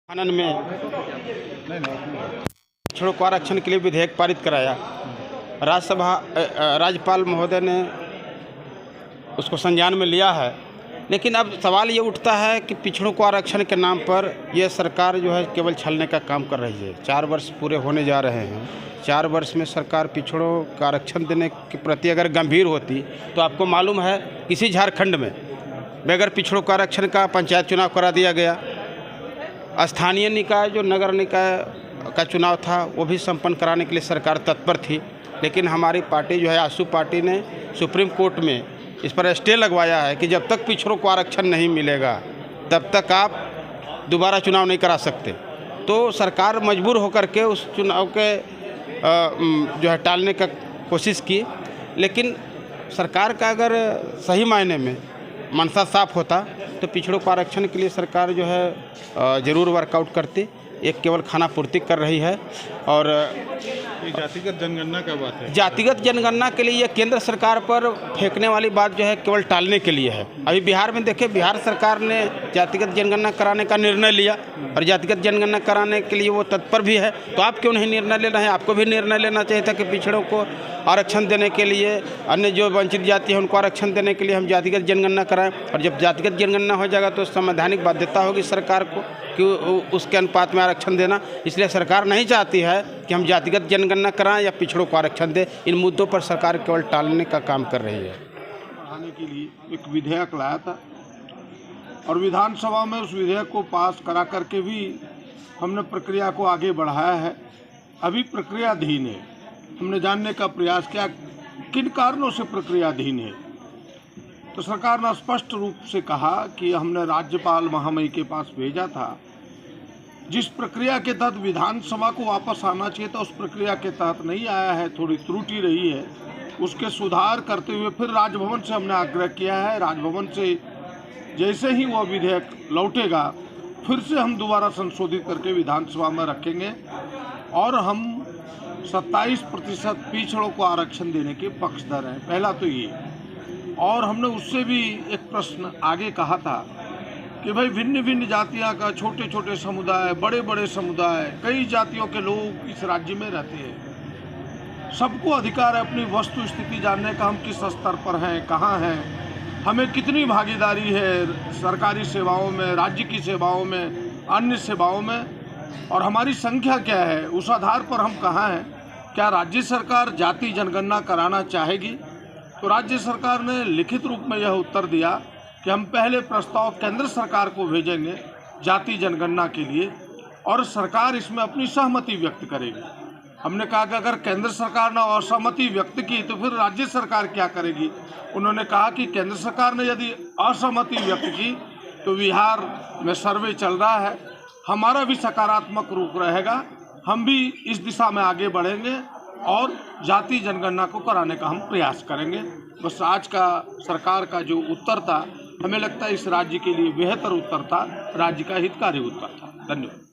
खनन में पिछड़ों को आरक्षण के लिए विधेयक पारित कराया। राज्यपाल महोदय ने उसको संज्ञान में लिया है, लेकिन अब सवाल ये उठता है कि पिछड़ों को आरक्षण के नाम पर यह सरकार जो है केवल छलने का काम कर रही है। 4 वर्ष पूरे होने जा रहे हैं। 4 वर्ष में सरकार पिछड़ों का आरक्षण देने के प्रति अगर गंभीर होती तो आपको मालूम है इसी झारखंड में बगैर पिछड़ों का आरक्षण का पंचायत चुनाव करा दिया गया। स्थानीय निकाय जो नगर निकाय का चुनाव था वो भी संपन्न कराने के लिए सरकार तत्पर थी, लेकिन हमारी पार्टी जो है आसू पार्टी ने सुप्रीम कोर्ट में इस पर स्टे लगवाया है कि जब तक पिछड़ों को आरक्षण नहीं मिलेगा तब तक आप दोबारा चुनाव नहीं करा सकते। तो सरकार मजबूर होकर के उस चुनाव के जो है टालने का कोशिश की, लेकिन सरकार का अगर सही मायने में मनसा साफ होता तो पिछड़ों को आरक्षण के लिए सरकार जो है ज़रूर वर्कआउट करती। एक केवल खाना पूर्ति कर रही है और जातिगत जनगणना का बात है। जातिगत जनगणना के लिए ये केंद्र सरकार पर फेंकने वाली बात जो है केवल टालने के लिए है। अभी बिहार में देखिए, बिहार सरकार ने जातिगत जनगणना कराने का निर्णय लिया और जातिगत जनगणना कराने के लिए वो तत्पर भी है। तो आप क्यों नहीं निर्णय ले रहे हैं? आपको भी निर्णय लेना चाहिए था कि पिछड़ों को आरक्षण देने के लिए, अन्य जो वंचित जाति है उनको आरक्षण देने के लिए हम जातिगत जनगणना कराएं। और जब जातिगत जनगणना हो जाएगा तो संवैधानिक बाध्यता होगी सरकार को कि उसके अनुपात में आरक्षण देना। इसलिए सरकार नहीं चाहती है कि हम जातिगत जनगणना कराएं या पिछड़ों को आरक्षण दें। इन मुद्दों पर सरकार केवल टालने का काम कर रही है। बढ़ाने के लिए एक विधेयक लाया था और विधानसभा में उस विधेयक को पास करा करके भी हमने प्रक्रिया को आगे बढ़ाया है। अभी प्रक्रियाधीन है। हमने जानने का प्रयास किया किन कारणों से प्रक्रियाधीन है, तो सरकार ने स्पष्ट रूप से कहा कि हमने राज्यपाल महामहिम के पास भेजा था। जिस प्रक्रिया के तहत विधानसभा को वापस आना चाहिए था उस प्रक्रिया के तहत नहीं आया है, थोड़ी त्रुटि रही है। उसके सुधार करते हुए फिर राजभवन से हमने आग्रह किया है। राजभवन से जैसे ही वो विधेयक लौटेगा फिर से हम दोबारा संशोधित करके विधानसभा में रखेंगे और हम 27% पिछड़ों को आरक्षण देने के पक्षधर हैं। पहला तो ये, और हमने उससे भी एक प्रश्न आगे कहा था कि भाई भिन्न भिन्न जातियों का, छोटे छोटे समुदाय, बड़े बड़े समुदाय, कई जातियों के लोग इस राज्य में रहते हैं। सबको अधिकार है अपनी वस्तु स्थिति जानने का, हम किस स्तर पर हैं, कहाँ हैं, हमें कितनी भागीदारी है सरकारी सेवाओं में, राज्य की सेवाओं में, अन्य सेवाओं में, और हमारी संख्या क्या है, उस आधार पर हम कहाँ हैं। क्या राज्य सरकार जाति जनगणना कराना चाहेगी? तो राज्य सरकार ने लिखित रूप में यह उत्तर दिया कि हम पहले प्रस्ताव केंद्र सरकार को भेजेंगे जाति जनगणना के लिए और सरकार इसमें अपनी सहमति व्यक्त करेगी। हमने कहा कि अगर केंद्र सरकार ने असहमति व्यक्त की तो फिर राज्य सरकार क्या करेगी? उन्होंने कहा कि केंद्र सरकार ने यदि असहमति व्यक्त की तो बिहार में सर्वे चल रहा है, हमारा भी सकारात्मक रुख रहेगा, हम भी इस दिशा में आगे बढ़ेंगे और जाति जनगणना को कराने का हम प्रयास करेंगे। बस आज का सरकार का जो उत्तर था, हमें लगता है इस राज्य के लिए बेहतर उत्तर था, राज्य का हितकारी उत्तर था। धन्यवाद।